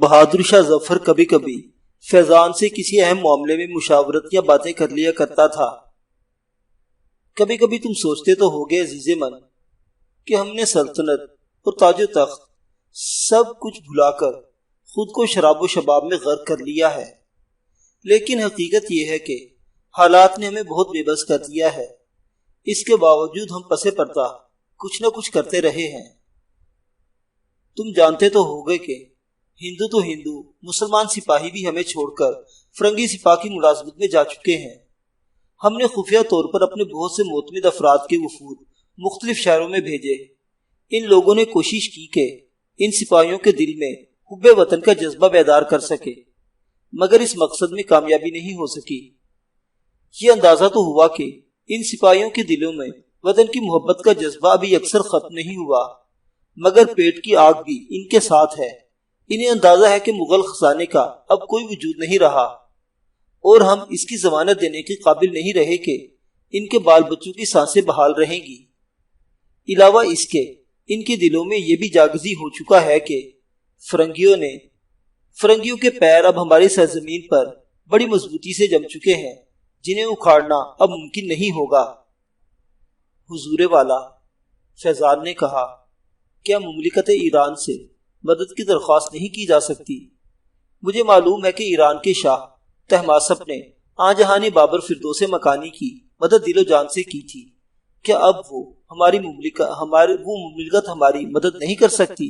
بہادر شاہ ظفر کبھی کبھی فیضان سے کسی اہم معاملے میں مشاورت یا باتیں کر لیا کرتا تھا۔ کبھی کبھی تم سوچتے تو ہوگے عزیز من کہ ہم نے سلطنت اور تاج و تخت سب کچھ بھلا کر خود کو شراب و شباب میں غرق کر لیا ہے، لیکن حقیقت یہ ہے کہ حالات نے ہمیں بہت بے بس کر دیا ہے۔ اس کے باوجود ہم پسے پردہ کچھ نہ کچھ کرتے رہے ہیں۔ تم جانتے تو ہوگے کہ ہندو تو ہندو، مسلمان سپاہی بھی ہمیں چھوڑ کر فرنگی سپاہ کی ملازمت میں جا چکے ہیں۔ ہم نے خفیہ طور پر اپنے بہت سے معتمد افراد کے وفود مختلف شہروں میں بھیجے۔ ان لوگوں نے کوشش کی کہ ان سپاہیوں کے دل میں حب وطن کا جذبہ بیدار کر سکے، مگر اس مقصد میں کامیابی نہیں ہو سکی۔ یہ اندازہ تو ہوا کہ ان سپاہیوں کے دلوں میں وطن کی محبت کا جذبہ ابھی اکثر ختم نہیں ہوا، مگر پیٹ کی آگ بھی ان کے ساتھ ہے۔ انہیں اندازہ ہے کہ مغل خزانے کا اب کوئی وجود نہیں رہا، اور ہم اس کی ضمانت دینے کے قابل نہیں رہے کہ ان کے بال بچوں کی سانسیں بحال رہیں گی۔ علاوہ اس کے ان کے دلوں میں یہ بھی جاگزی ہو چکا ہے کہ فرنگیوں کے پیر اب ہماری سرزمین پر بڑی مضبوطی سے جم چکے ہیں، جنہیں اکھاڑنا اب ممکن نہیں ہوگا۔ حضور والا، فیضان نے کہا، کیا مملکت ایران سے مدد کی درخواست نہیں کی جا سکتی؟ مجھے معلوم ہے کہ ایران کے شاہ طہماسپ نے آن جہانی بابر فردوس مکانی کی مدد دل و جان سے کی تھی۔ کیا اب وہ مملکت ہماری مدد نہیں کر سکتی؟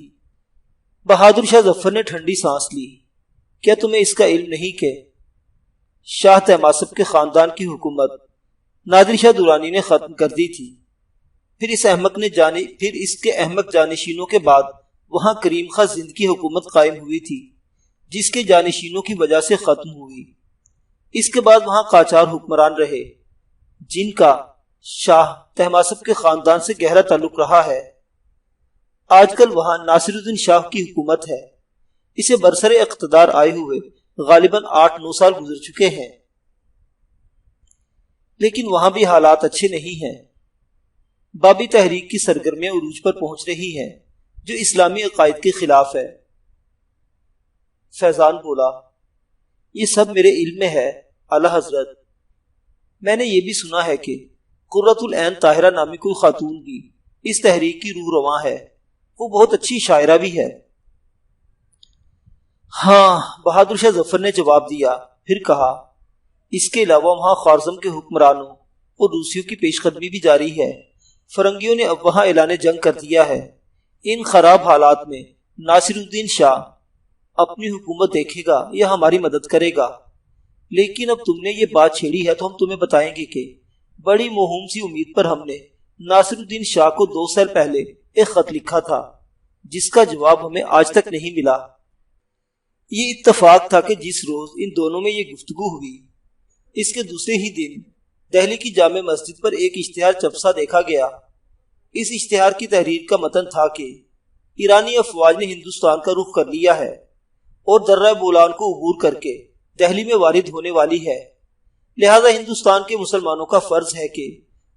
بہادر شاہ ظفر نے ٹھنڈی سانس لی۔ کیا تمہیں اس کا علم نہیں کہ شاہ طہماسپ کے خاندان کی حکومت نادر شاہ درانی نے ختم کر دی تھی؟ پھر اس کے احمق جانشینوں کے بعد وہاں کریم خاں زند کی حکومت قائم ہوئی تھی، جس کے جانشینوں کی وجہ سے ختم ہوئی۔ اس کے بعد وہاں قاجار حکمران رہے، جن کا شاہ طہماسپ کے خاندان سے گہرا تعلق رہا ہے۔ آج کل وہاں ناصر الدین شاہ کی حکومت ہے۔ اسے برسر اقتدار آئے ہوئے غالباً 8-9 سال گزر چکے ہیں، لیکن وہاں بھی حالات اچھے نہیں ہیں۔ بابی تحریک کی سرگرمیاں عروج پر پہنچ رہی ہیں، جو اسلامی عقائد کے خلاف ہے۔ فیضان بولا، یہ سب میرے علم میں ہے اعلی حضرت۔ میں نے یہ بھی سنا ہے کہ قرۃ العین طاہرہ نامی کوئی خاتون بھی اس تحریک کی روح رواں ہے، وہ بہت اچھی شاعرہ بھی ہے۔ ہاں، بہادر شاہ ظفر نے جواب دیا، پھر کہا، اس کے علاوہ وہاں خوارزم کے حکمرانوں اور روسیوں کی پیش قدمی بھی جاری ہے۔ فرنگیوں نے اب وہاں اعلان جنگ کر دیا ہے۔ ان خراب حالات میں ناصر الدین شاہ اپنی حکومت دیکھے گا یا ہماری مدد کرے گا؟ لیکن اب تم نے یہ بات چھیڑی ہے تو ہم تمہیں بتائیں گے کہ بڑی موہوم سی امید پر ہم نے ناصر الدین شاہ کو 2 سال پہلے ایک خط لکھا تھا، جس کا جواب ہمیں آج تک نہیں ملا۔ یہ اتفاق تھا کہ جس روز ان دونوں میں یہ گفتگو ہوئی، اس کے دوسرے ہی دن دہلی کی جامع مسجد پر ایک اشتہار چپسا دیکھا گیا۔ اس اشتہار کی تحریر کا متن تھا کہ ایرانی افواج نے ہندوستان کا رخ کر لیا ہے اور درہ بولان کو عبور کر کے دہلی میں وارد ہونے والی ہے، لہذا ہندوستان کے مسلمانوں کا فرض ہے کہ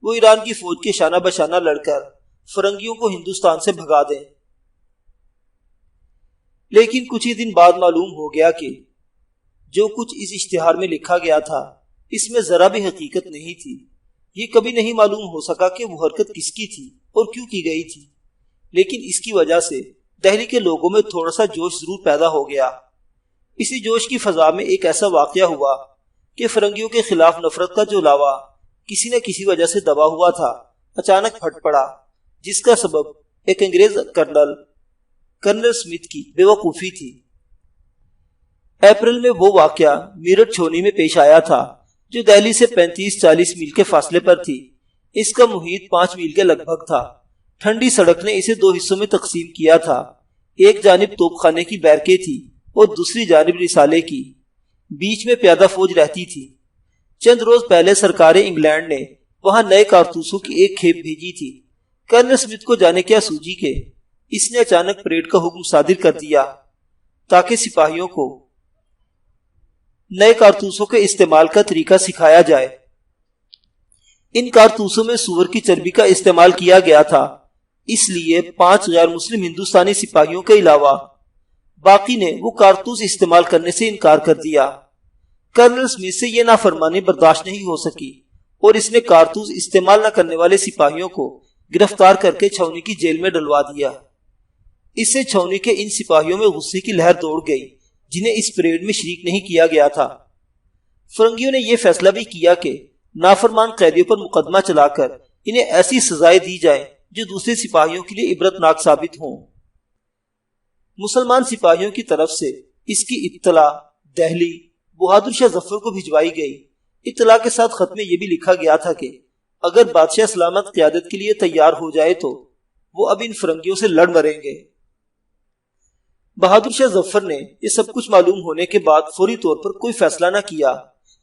وہ ایران کی فوج کے شانہ بشانہ لڑ کر فرنگیوں کو ہندوستان سے بھگا دیں۔ لیکن کچھ ہی دن بعد معلوم ہو گیا کہ جو کچھ اس اشتہار میں لکھا گیا تھا اس میں ذرا بھی حقیقت نہیں تھی۔ یہ کبھی نہیں معلوم ہو سکا کہ وہ حرکت کس کی تھی اور کیوں کی گئی تھی، لیکن اس کی وجہ سے دہلی کے لوگوں میں تھوڑا سا جوش ضرور پیدا ہو گیا۔ اسی جوش کی فضا میں ایک ایسا واقعہ ہوا کہ فرنگیوں کے خلاف نفرت کا جو لاوا کسی نہ کسی وجہ سے دبا ہوا تھا، اچانک پھٹ پڑا، جس کا سبب ایک انگریز کرنل اسمتھ کی بے وقوفی تھی۔ اپریل میں وہ واقعہ میرٹھ چھونی میں پیش آیا تھا، جو دہلی سے 35-40 میل کے فاصلے پر تھی۔ اس کا محیط 5 میل کے لگ بھگ تھا۔ ٹھنڈی سڑک نے اسے 2 حصوں میں تقسیم کیا تھا، ایک جانب توپ خانے کی بیرکیں تھی اور دوسری جانب رسالے کی، بیچ میں پیادہ فوج رہتی تھی۔ چند روز پہلے سرکار انگلینڈ نے وہاں نئے کارتوسوں کی ایک کھیپ بھیجی تھی۔ کرنل اسمتھ کو جانے کیا سوجی کہ اس نے اچانک پریڈ کا حکم صادر کر دیا تاکہ سپاہیوں کو نئے کارتوسوں کے استعمال کا طریقہ سکھایا جائے۔ ان کارتوسوں میں سور کی چربی کا استعمال کیا گیا تھا، اس لیے 5 غیر مسلم ہندوستانی سپاہیوں کے علاوہ باقی نے وہ کارتوس استعمال کرنے سے انکار کر دیا۔ کرنل اسمتھ سے یہ نافرمانی برداشت نہیں ہو سکی اور اس نے کارتوس استعمال نہ کرنے والے سپاہیوں کو گرفتار کر کے چھاؤنی کی جیل میں ڈلوا دیا۔ اس سے چھاؤنی کے ان سپاہیوں میں غصے کی لہر دوڑ گئی جنہیں اس پریڈ میں شریک نہیں کیا گیا تھا۔ فرنگیوں نے یہ فیصلہ بھی کیا کہ نافرمان قیدیوں پر مقدمہ چلا کر انہیں ایسی سزائیں دی جائیں جو دوسرے سپاہیوں کے لیے عبرتناک ثابت ہوں۔ مسلمان سپاہیوں کی طرف سے اس کی اطلاع دہلی بہادر شاہ ظفر کو بھجوائی گئی۔ اطلاع کے ساتھ خط میں یہ بھی لکھا گیا تھا کہ اگر بادشاہ سلامت قیادت کے لیے تیار ہو جائے تو وہ اب ان فرنگیوں سے لڑ مریں گے۔ بہادر شاہ ظفر نے یہ سب کچھ معلوم ہونے کے بعد فوری طور پر کوئی فیصلہ نہ کیا،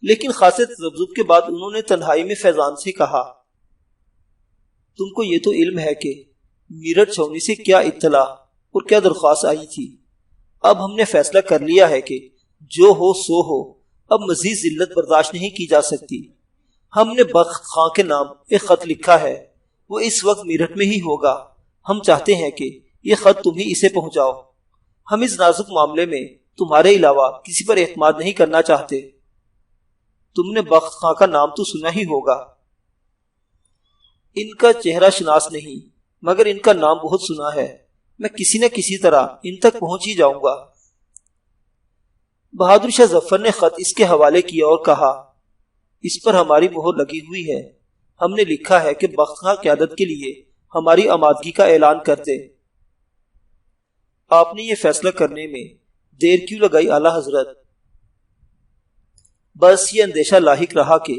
لیکن خاصے تذبذب کے بعد انہوں نے تنہائی میں فیضان سے کہا، تم کو یہ تو علم ہے کہ میرٹھ چھاؤنی سے کیا اطلاع اور کیا درخواست آئی تھی۔ اب ہم نے فیصلہ کر لیا ہے کہ جو ہو سو ہو، اب مزید ذلت برداشت نہیں کی جا سکتی۔ ہم نے بخت خاں کے نام ایک خط لکھا ہے، وہ اس وقت میرٹھ میں ہی ہوگا۔ ہم چاہتے ہیں کہ یہ خط تم ہی اسے پہنچاؤ۔ ہم اس نازک معاملے میں تمہارے علاوہ کسی پر اعتماد نہیں کرنا چاہتے۔ تم نے بخت خاں کا نام تو سنا ہی ہوگا۔ ان کا چہرہ شناس نہیں، مگر ان کا نام بہت سنا ہے۔ میں کسی نہ کسی طرح ان تک پہنچ ہی جاؤں گا۔ بہادر شاہ ظفر نے خط اس کے حوالے کیا اور کہا، اس پر ہماری مہر لگی ہوئی ہے۔ ہم نے لکھا ہے کہ بخت خاں قیادت کے لیے ہماری آمادگی کا اعلان کر دے۔ آپ نے یہ فیصلہ کرنے میں دیر کیوں لگائی اعلیٰ حضرت؟ بس یہ اندیشہ لاحق رہا کہ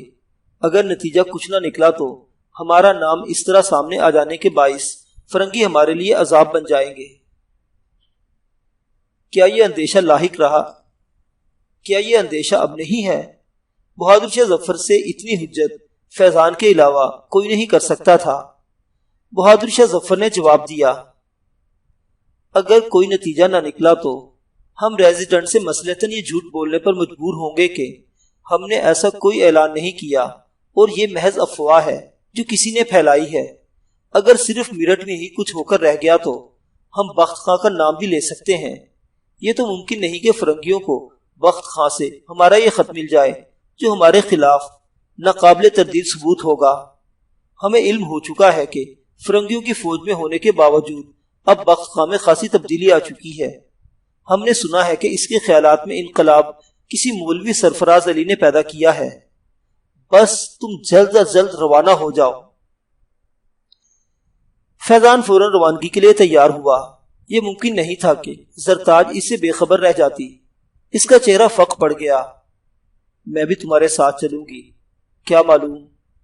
اگر نتیجہ کچھ نہ نکلا تو ہمارا نام اس طرح سامنے آ جانے کے باعث فرنگی ہمارے لیے عذاب بن جائیں گے۔ کیا یہ اندیشہ لاحق رہا؟ کیا یہ اندیشہ اب نہیں ہے؟ بہادر شاہ ظفر سے اتنی حجت فیضان کے علاوہ کوئی نہیں کر سکتا تھا۔ بہادر شاہ ظفر نے جواب دیا، اگر کوئی نتیجہ نہ نکلا تو ہم ریزیڈنٹ سے مصلحتاً یہ جھوٹ بولنے پر مجبور ہوں گے کہ ہم نے ایسا کوئی اعلان نہیں کیا اور یہ محض افواہ ہے جو کسی نے پھیلائی ہے۔ اگر صرف میرٹھ میں ہی کچھ ہو کر رہ گیا تو ہم بخت خاں کا نام بھی لے سکتے ہیں۔ یہ تو ممکن نہیں کہ فرنگیوں کو بخت خاں سے ہمارا یہ خط مل جائے جو ہمارے خلاف ناقابل تردید ثبوت ہوگا۔ ہمیں علم ہو چکا ہے کہ فرنگیوں کی فوج میں ہونے کے باوجود اب بخت خاں میں خاصی تبدیلی آ چکی ہے۔ ہم نے سنا ہے کہ اس کے خیالات میں انقلاب کسی مولوی سرفراز علی نے پیدا کیا ہے۔ بس تم جلد از جلد روانہ ہو جاؤ۔ فیضان فوراً روانگی کے لیے تیار ہوا۔ یہ ممکن نہیں تھا کہ زرتاج اس سے بے خبر رہ جاتی۔ اس کا چہرہ فق پڑ گیا۔ میں بھی تمہارے ساتھ چلوں گی، کیا معلوم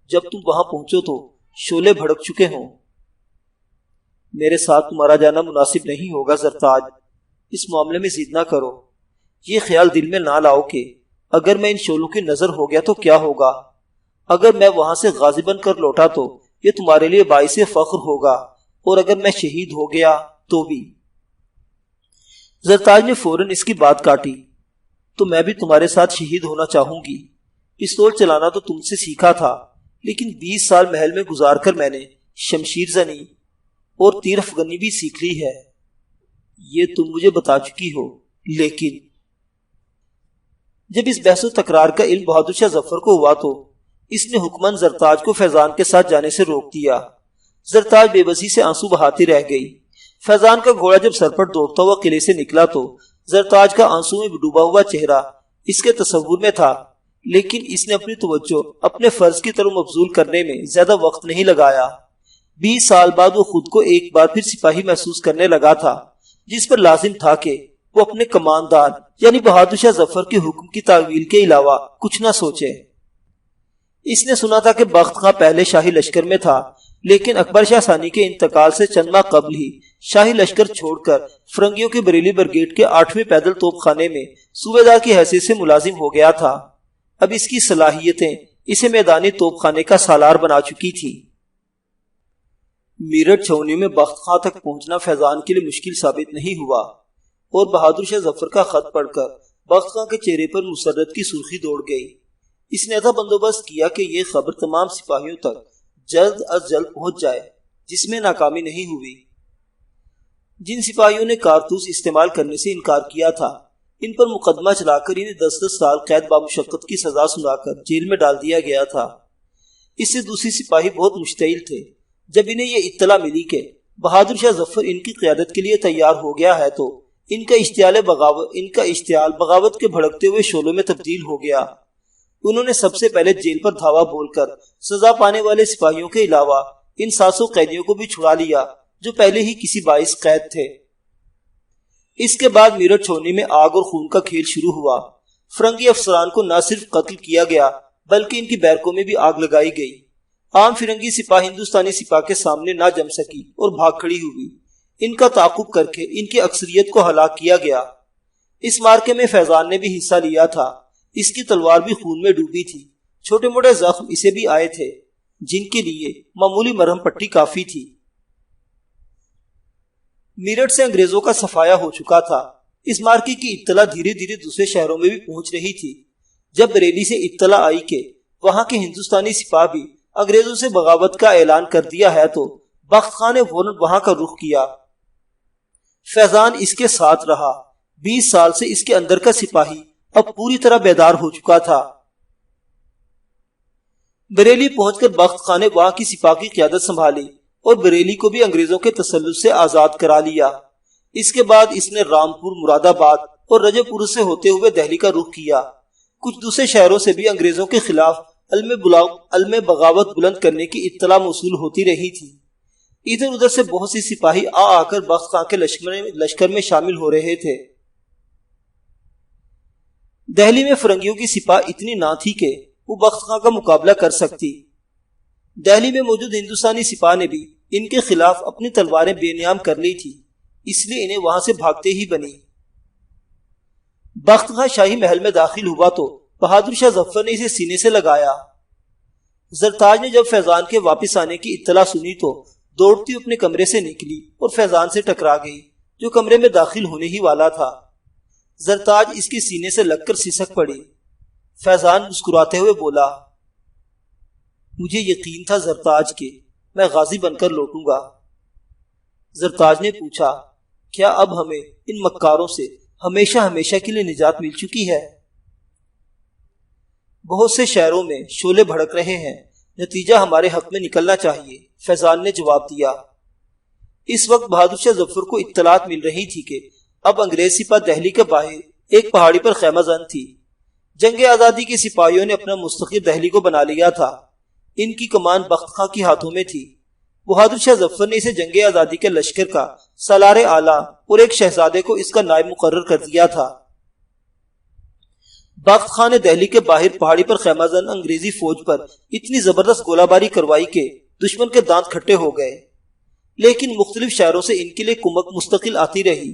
جب تم وہاں پہنچو تو شعلے بھڑک چکے ہوں۔ میرے ساتھ تمہارا جانا مناسب نہیں ہوگا زرتاج، اس معاملے میں ضد نہ کرو۔ یہ خیال دل میں نہ لاؤ کہ اگر میں ان شعلوں کی نظر ہو گیا تو کیا ہوگا۔ اگر میں وہاں سے غازی بن کر لوٹا تو یہ تمہارے لیے باعث فخر ہوگا، اور اگر میں شہید ہو گیا تو بھی۔ زرتاج نے فوراً اس کی بات کاٹی، تو میں بھی تمہارے ساتھ شہید ہونا چاہوں گی۔ پستول چلانا تو تم سے سیکھا تھا، لیکن 20 سال محل میں گزار کر میں نے شمشیر زنی اور تیر افغنی بھی سیکھ لی ہے۔ یہ تم مجھے بتا چکی ہو، لیکن جب اس بحث و تکرار کا علم بہادر شاہ ظفر کو ہوا تو اس نے حکماً زرتاج کو فیضان کے ساتھ جانے سے روک دیا۔ زرتاج بے بسی سے آنسو بہاتی رہ گئی۔ فیضان کا گھوڑا جب سر پر دوڑتا ہوا قلعے سے نکلا تو زرتاج کا آنسو میں ڈوبا ہوا چہرہ اس کے تصور میں تھا، لیکن اس نے اپنی توجہ اپنے فرض کی طرف مبذول کرنے میں زیادہ وقت نہیں لگایا۔ 20 سال بعد وہ خود کو ایک بار پھر سپاہی محسوس کرنے لگا تھا، جس پر لازم تھا کہ وہ اپنے کماندار یعنی بہادر شاہ ظفر کے حکم کی تعویل کے علاوہ کچھ نہ سوچے۔ اس نے سنا تھا کہ بخت خاں پہلے شاہی لشکر میں تھا، لیکن اکبر شاہ ثانی کے انتقال سے چند ماہ قبل ہی شاہی لشکر چھوڑ کر فرنگیوں کے بریلی برگیڈ کے 8ویں پیدل توپ خانے میں صوبیدار کی حیثیت سے ملازم ہو گیا تھا۔ اب اس کی صلاحیتیں اسے میدانی توپ خانے کا سالار بنا چکی تھی۔ میرٹھ چھاؤنی میں بخت خاں تک پہنچنا فیضان کے لیے مشکل ثابت نہیں ہوا، اور بہادر شاہ ظفر کا خط پڑھ کر بخت خاں کے چہرے پر مسرت کی سرخی دوڑ گئی۔ اس نے ایسا بندوبست کیا کہ یہ خبر تمام سپاہیوں تک جلد از جلد پہنچ جائے، جس میں ناکامی نہیں ہوئی۔ جن سپاہیوں نے کارتوس استعمال کرنے سے انکار کیا تھا ان پر مقدمہ چلا کر انہیں 10 سال قید بامشقت کی سزا سنا کر جیل میں ڈال دیا گیا تھا۔ اس سے دوسری سپاہی بہت مشتعل تھے۔ جب انہیں یہ اطلاع ملی کہ بہادر شاہ ظفر ان کی قیادت کے لیے تیار ہو گیا ہے تو ان کا اشتعال بغاوت کے بھڑکتے ہوئے شعلوں میں تبدیل ہو گیا۔ انہوں نے سب سے پہلے جیل پر دھاوا بول کر سزا پانے والے سپاہیوں کے علاوہ ان 700 قیدیوں کو بھی چھڑا لیا جو پہلے ہی کسی باعث قید تھے۔ اس کے بعد میرٹھ چھوڑنے میں آگ اور خون کا کھیل شروع ہوا۔ فرنگی افسران کو نہ صرف قتل کیا گیا بلکہ ان کی بیرکوں میں بھی آگ لگائی گئی۔ عام فرنگی سپاہ ہندوستانی سپاہ کے سامنے نہ جم سکی اور بھاگ کھڑی ہوئی۔ ان کا تعاقب کر کے ان کی اکثریت کو ہلاک کیا گیا۔ اس مارکے میں فیضان نے بھی حصہ لیا تھا۔ اس کی تلوار بھی خون میں ڈوبی تھی۔ چھوٹے موٹے زخم اسے بھی آئے تھے جن کے لیے معمولی مرہم پٹی کافی تھی۔ میرٹھ سے انگریزوں کا صفایا ہو چکا تھا۔ اس مارکے کی اطلاع دھیرے دھیرے دوسرے شہروں میں بھی پہنچ رہی تھی۔ جب بریلی سے اطلاع آئی کہ وہاں کے ہندوستانی سپاہ بھی انگریزوں سے بغاوت کا اعلان کر دیا ہے تو بخت خان نے فوراً وہاں کا رخ کیا۔ فیضان اس کے ساتھ رہا۔ 20 سال سے اس کے اندر کا سپاہی اب پوری طرح بیدار ہو چکا تھا۔ بریلی پہنچ کر بخت خان نے وہاں کی سپاہ کی قیادت سنبھالی اور بریلی کو بھی انگریزوں کے تسلط سے آزاد کرا لیا۔ اس کے بعد اس نے رامپور، مراد آباد اور رجے پور سے ہوتے ہوئے دہلی کا رخ کیا۔ کچھ دوسرے شہروں سے بھی انگریزوں کے خلاف علم بغاوت بلند کرنے کی اطلاع موصول ہوتی رہی تھی۔ ادھر ادھر سے بہت سی سپاہی آ کر بخت خان کے لشکر میں شامل ہو رہے تھے۔ دہلی میں فرنگیوں کی سپاہ اتنی نہ تھی کہ وہ بخت خان کا مقابلہ کر سکتی۔ دہلی میں موجود ہندوستانی سپاہ نے بھی ان کے خلاف اپنی تلواریں بے نیام کر لی تھی، اس لیے انہیں وہاں سے بھاگتے ہی بنی۔ بخت خان شاہی محل میں داخل ہوا تو بہادر شاہ ظفر نے اسے سینے سے لگایا۔ زرتاج نے جب فیضان کے واپس آنے کی اطلاع سنی تو دوڑتی اپنے کمرے سے نکلی اور فیضان سے ٹکرا گئی جو کمرے میں داخل ہونے ہی والا تھا۔ زرتاج اس کے سینے سے لگ کر سسک پڑی۔ فیضان مسکراتے ہوئے بولا، مجھے یقین تھا زرتاج کہ میں غازی بن کر لوٹوں گا۔ زرتاج نے پوچھا، کیا اب ہمیں ان مکاروں سے ہمیشہ ہمیشہ کے لیے نجات مل چکی ہے؟ بہت سے شہروں میں شعلے بھڑک رہے ہیں، نتیجہ ہمارے حق میں نکلنا چاہیے، فیضان نے جواب دیا۔ اس وقت بہادر شاہ ظفر کو اطلاعات مل رہی تھی کہ اب انگریز سپاہ دہلی کے باہر ایک پہاڑی پر خیمہ زن تھی۔ جنگ آزادی کے سپاہیوں نے اپنا مستقل دہلی کو بنا لیا تھا۔ ان کی کمان بخت خان کے ہاتھوں میں تھی۔ بہادر شاہ ظفر نے اسے جنگ آزادی کے لشکر کا سالار اعلیٰ اور ایک شہزادے کو اس کا نائب مقرر کر دیا تھا۔ بخت خان نے دہلی کے باہر پہاڑی پر خیمہ زن انگریزی فوج پر اتنی زبردست گولہ باری کروائی کہ دشمن کے دانت کھٹے ہو گئے، لیکن مختلف شہروں سے ان کے لیے کمک مستقل آتی رہی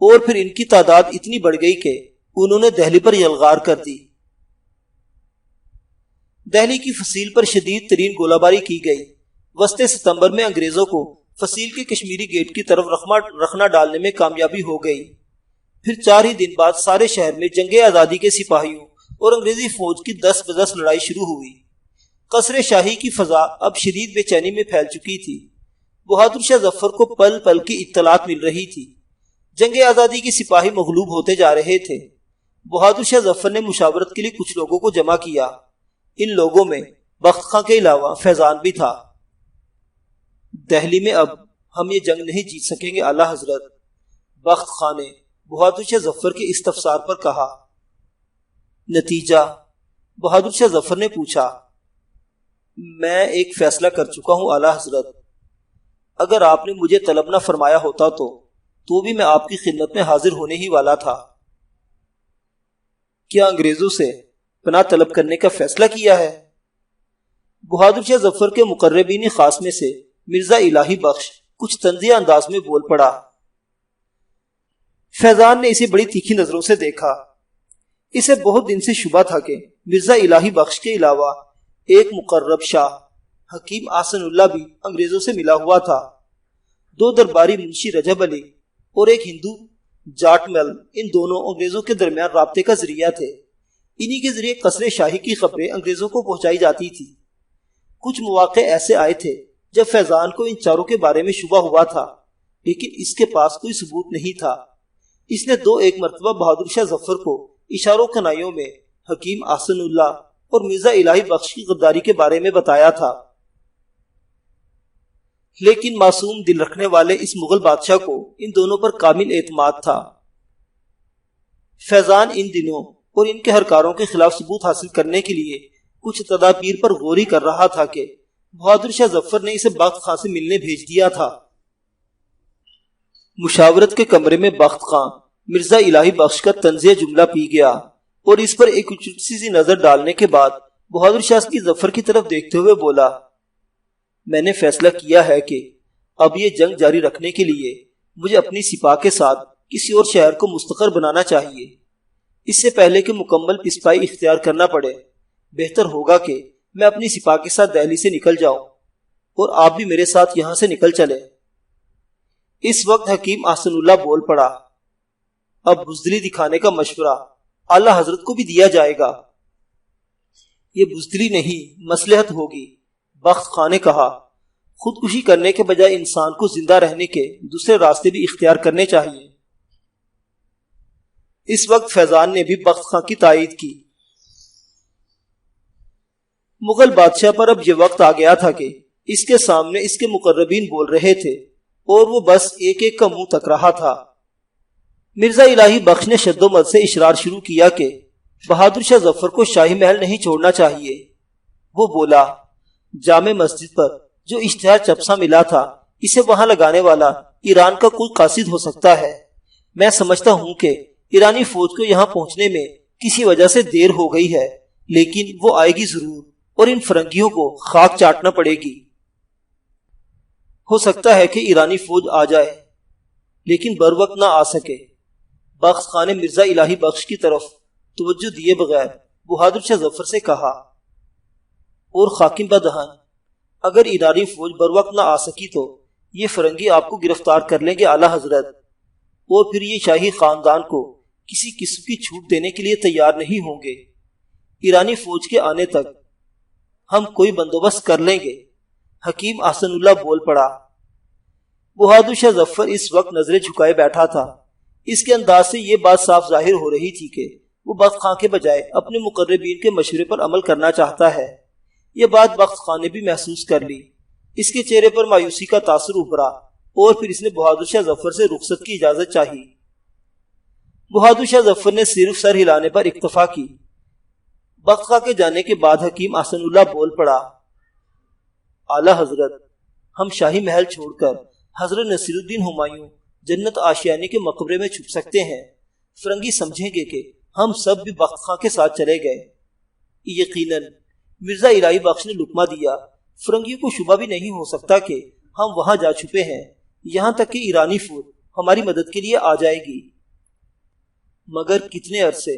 اور پھر ان کی تعداد اتنی بڑھ گئی کہ انہوں نے دہلی پر یلغار کر دی۔ دہلی کی فصیل پر شدید ترین گولہ باری کی گئی۔ وسط ستمبر میں انگریزوں کو فصیل کے کشمیری گیٹ کی طرف رخنا ڈالنے میں کامیابی ہو گئی۔ پھر 4 ہی دن بعد سارے شہر میں جنگ آزادی کے سپاہیوں اور انگریزی فوج کی 10 بدس لڑائی شروع ہوئی۔ قصر شاہی کی فضا اب شدید بے چینی میں پھیل چکی تھی۔ بہادر شاہ ظفر کو پل پل کی اطلاعات مل رہی تھی۔ جنگ آزادی کے سپاہی مغلوب ہوتے جا رہے تھے۔ بہادر شاہ ظفر نے مشاورت کے لیے کچھ لوگوں کو جمع کیا۔ ان لوگوں میں بخت خان کے علاوہ فیضان بھی تھا۔ دہلی میں اب ہم یہ جنگ نہیں جیت سکیں گے اعلیٰ حضرت، بخت خان نے بہادر شاہ ظفر کے استفسار پر کہا۔ نتیجہ؟ بہادر شاہ ظفر نے پوچھا۔ میں ایک فیصلہ کر چکا ہوں اعلیٰ حضرت، اگر آپ نے مجھے طلب نہ فرمایا ہوتا تو بھی میں آپ کی خدمت میں حاضر ہونے ہی والا تھا۔ کیا انگریزوں سے پناہ طلب کرنے کا فیصلہ کیا ہے؟ بہادر شاہ ظفر کے مقربین خاص میں سے مرزا الہی بخش کچھ طنزیہ انداز میں بول پڑا۔ فیضان نے اسے بڑی تیکھی نظروں سے دیکھا۔ اسے بہت دن سے شبہ تھا کہ مرزا الہی بخش کے علاوہ ایک مقرب شاہ حکیم احسن اللہ بھی انگریزوں سے ملا ہوا تھا۔ 2 درباری منشی رجب علی اور ایک ہندو جاٹ مل ان دونوں انگریزوں کے درمیان رابطے کا ذریعہ تھے۔ انہی کے ذریعے قصر شاہی کی خبریں انگریزوں کو پہنچائی جاتی تھی۔ کچھ مواقع ایسے آئے تھے جب فیضان کو ان چاروں کے بارے میں شبہ ہوا تھا، لیکن اس کے پاس کوئی ثبوت نہیں تھا۔ اس نے 2-1 مرتبہ بہادر شاہ ظفر کو اشاروں کنائیوں میں حکیم احسن اللہ اور مرزا الہی بخش کی غداری کے بارے میں بتایا تھا، لیکن معصوم دل رکھنے والے اس مغل بادشاہ کو ان دونوں پر کامل اعتماد تھا۔ فیضان ان دنوں اور ان کے ہرکاروں کے خلاف ثبوت حاصل کرنے کے لیے کچھ تدابیر پر غور کر رہا تھا کہ بہادر شاہ ظفر نے اسے بخت خاں سے ملنے بھیج دیا تھا۔ مشاورت کے کمرے میں بخت خاں مرزا الہی بخش کا طنزیہ جملہ پی گیا اور اس پر ایک اچھوٹی سی نظر ڈالنے کے بعد بہادر شاہ کی ظفر کی طرف دیکھتے ہوئے بولا، میں نے فیصلہ کیا ہے کہ اب یہ جنگ جاری رکھنے کے لیے مجھے اپنی سپاہ کے ساتھ کسی اور شہر کو مستقر بنانا چاہیے۔ اس سے پہلے کہ مکمل پسپائی اختیار کرنا پڑے، بہتر ہوگا کہ میں اپنی سپاہ کے ساتھ دہلی سے نکل جاؤں اور آپ بھی میرے ساتھ یہاں سے نکل چلیں۔ اس وقت حکیم احسن اللہ بول پڑا، اب بزدلی دکھانے کا مشورہ اعلی حضرت کو بھی دیا جائے گا۔ یہ بزدلی نہیں، مصلحت ہوگی، بخت خاں نے کہا۔ خودکشی کرنے کے بجائے انسان کو زندہ رہنے کے دوسرے راستے بھی اختیار کرنے چاہیے۔ اس وقت فیضان نے بھی بخت خاں کی تائید کی۔ مغل بادشاہ پر اب یہ وقت آ گیا تھا کہ اس کے سامنے اس کے مقربین بول رہے تھے اور وہ بس ایک ایک کا منہ تک رہا تھا۔ مرزا الہی بخش نے شد و مد سے اشرار شروع کیا کہ بہادر شاہ ظفر کو شاہی محل نہیں چھوڑنا چاہیے۔ وہ بولا، جامع مسجد پر جو اشتہار چپسا ملا تھا، اسے وہاں لگانے والا ایران کا کوئی قاصد ہو سکتا ہے۔ میں سمجھتا ہوں کہ ایرانی فوج کو یہاں پہنچنے میں کسی وجہ سے دیر ہو گئی ہے، لیکن وہ آئے گی ضرور اور ان فرنگیوں کو خاک چاٹنا پڑے گی۔ ہو سکتا ہے کہ ایرانی فوج آ جائے لیکن بر وقت نہ آ سکے۔ بخت خاں نے مرزا الہی بخش کی طرف توجہ دیے بغیر بہادر شاہ ظفر سے کہا، اور خاکم بدہن، اگر ایرانی فوج بر وقت نہ آ سکی تو یہ فرنگی آپ کو گرفتار کر لیں گے اعلی حضرت، اور پھر یہ شاہی خاندان کو کسی قسم کی چھوٹ دینے کے لیے تیار نہیں ہوں گے۔ ایرانی فوج کے آنے تک ہم کوئی بندوبست کر لیں گے۔ حکیم احسن اللہ بول پڑا۔ بہادر شاہ ظفر اس وقت نظریں جھکائے بیٹھا تھا۔ اس کے انداز سے یہ بات صاف ظاہر ہو رہی تھی کہ وہ بخت خاں کے بجائے اپنے مقربین کے مشورے پر عمل کرنا چاہتا ہے۔ یہ بات بخت خاں نے بھی محسوس کر لی۔ اس کے چہرے پر مایوسی کا تاثر ابھرا اور پھر اس نے بہادر شاہ ظفر سے رخصت کی اجازت چاہی۔ بہادر شاہ ظفر نے صرف سر ہلانے پر اکتفا کی۔ بخت خاں کے جانے کے بعد حکیم احسن اللہ بول پڑا، اعلی حضرت، ہم شاہی محل چھوڑ کر حضرت نصیر الدین ہمایوں جنت آشیانی کے مقبرے میں چھپ سکتے ہیں۔ فرنگی سمجھیں گے کہ ہم سب بھی بخت خاں کے ساتھ چلے گئے۔ یقیناً مرزا الہی بخش نے لقمہ دیا۔ فرنگیوں کو شبہ بھی نہیں ہو سکتا کہ ہم وہاں جا چھپے ہیں، یہاں تک کہ ایرانی فوج ہماری مدد کے لیے آ جائے گی۔ مگر کتنے عرصے؟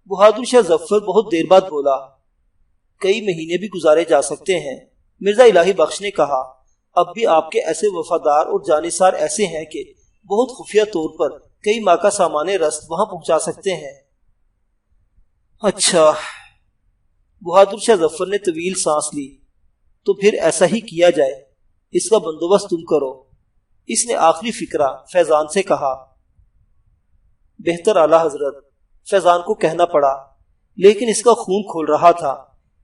بہادر شاہ ظفر بہت دیر بعد بولا، کئی مہینے بھی گزارے جا سکتے ہیں۔ مرزا الہی بخش نے کہا، اب بھی آپ کے ایسے وفادار اور جانثار ایسے ہیں کہ بہت خفیہ طور پر کئی ماہ کا سامان رست وہاں پہنچا سکتے ہیں۔ اچھا، بہادر شاہ ظفر نے طویل سانس لی، تو پھر ایسا ہی کیا جائے، اس کا بندوبست تم کرو۔ اس نے آخری فکرہ فیضان سے کہا۔ بہتر اعلی حضرت، فیضان کو کہنا پڑا، لیکن اس کا خون کھول رہا تھا۔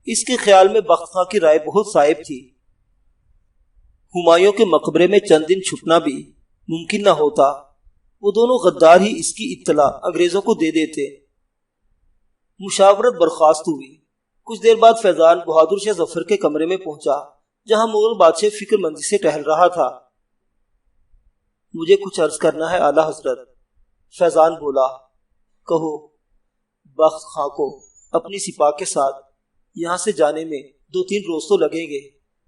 اس کے خیال میں بخت خاں کی رائے بہت صائب تھی۔ ہمایوں کے مقبرے میں چند دن چھپنا بھی ممکن نہ ہوتا۔ وہ دونوں غدار ہی اس کی اطلاع انگریزوں کو دے دیتے۔ مشاورت برخاست ہوئی۔ کچھ دیر بعد فیضان بہادر شاہ ظفر کے کمرے میں پہنچا، جہاں مغل بادشاہ فکر مندی سے ٹہل رہا تھا۔ مجھے کچھ عرض کرنا ہے اعلی حضرت، فیضان بولا۔ کہو۔ بخت خاں کو اپنی سپاہ کے ساتھ یہاں سے جانے میں 2-3 روز تو لگیں گے۔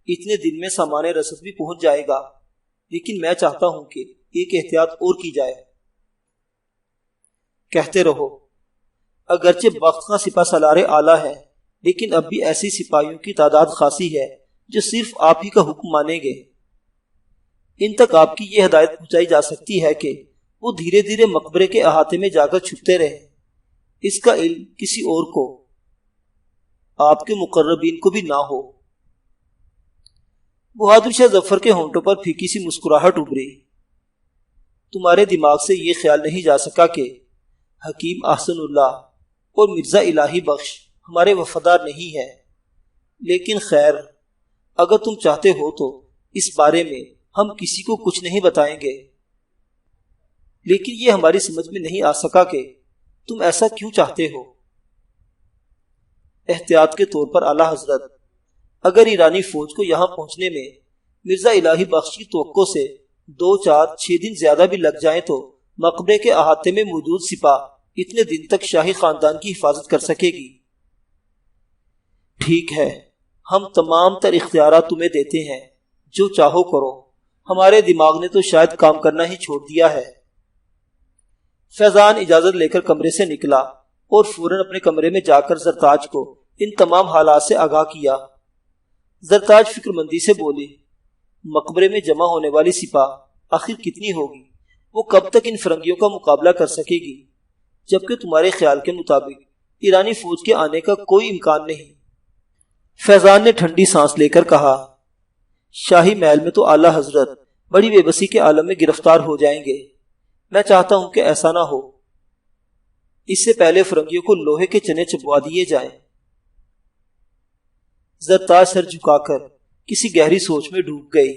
اتنے دن میں سامان رسد بھی پہنچ جائے گا، لیکن میں چاہتا ہوں کہ ایک احتیاط اور کی جائے۔ کہتے رہو۔ اگرچہ بخت خاں سپہ سالار اعلیٰ ہے، لیکن اب بھی ایسی سپاہیوں کی تعداد خاصی ہے جو صرف آپ ہی کا حکم مانیں گے۔ ان تک آپ کی یہ ہدایت پہنچائی جا سکتی ہے کہ وہ دھیرے دھیرے مقبرے کے احاطے میں جا کر چھپتے رہے۔ اس کا علم کسی اور کو، آپ کے مقربین کو بھی نہ ہو۔ بہادر شاہ ظفر کے ہونٹوں پر پھیکی سی مسکراہٹ ابھری۔ تمہارے دماغ سے یہ خیال نہیں جا سکا کہ حکیم احسن اللہ اور مرزا الہی بخش ہمارے وفادار نہیں ہیں، لیکن خیر، اگر تم چاہتے ہو تو اس بارے میں ہم کسی کو کچھ نہیں بتائیں گے۔ لیکن یہ ہماری سمجھ میں نہیں آ سکا کہ تم ایسا کیوں چاہتے ہو؟ احتیاط کے طور پر اعلیٰ حضرت، اگر ایرانی فوج کو یہاں پہنچنے میں مرزا الہی بخش کی توقع سے 2، 4، 6 دن زیادہ بھی لگ جائیں تو مقبرے کے احاطے میں موجود سپاہ اتنے دن تک شاہی خاندان کی حفاظت کر سکے گی۔ ٹھیک ہے، ہم تمام تر اختیارات تمہیں دیتے ہیں، جو چاہو کرو، ہمارے دماغ نے تو شاید کام کرنا ہی چھوڑ دیا ہے۔ فیضان اجازت لے کر کمرے سے نکلا اور فوراً اپنے کمرے میں جا کر زرتاج کو ان تمام حالات سے آگاہ کیا۔ زرتاج فکر مندی سے بولی، مقبرے میں جمع ہونے والی سپاہ آخر کتنی ہوگی؟ وہ کب تک ان فرنگیوں کا مقابلہ کر سکے گی؟ جبکہ تمہارے خیال کے مطابق ایرانی فوج کے آنے کا کوئی امکان نہیں۔ فیضان نے ٹھنڈی سانس لے کر کہا، شاہی محل میں تو اعلیٰ حضرت بڑی بے بسی کے عالم میں گرفتار ہو جائیں گے۔ میں چاہتا ہوں کہ ایسا نہ ہو، اس سے پہلے فرنگیوں کو لوہے کے چنے چبوا دیے جائیں۔ زرتاج سر جھکا کر کسی گہری سوچ میں ڈوب گئی۔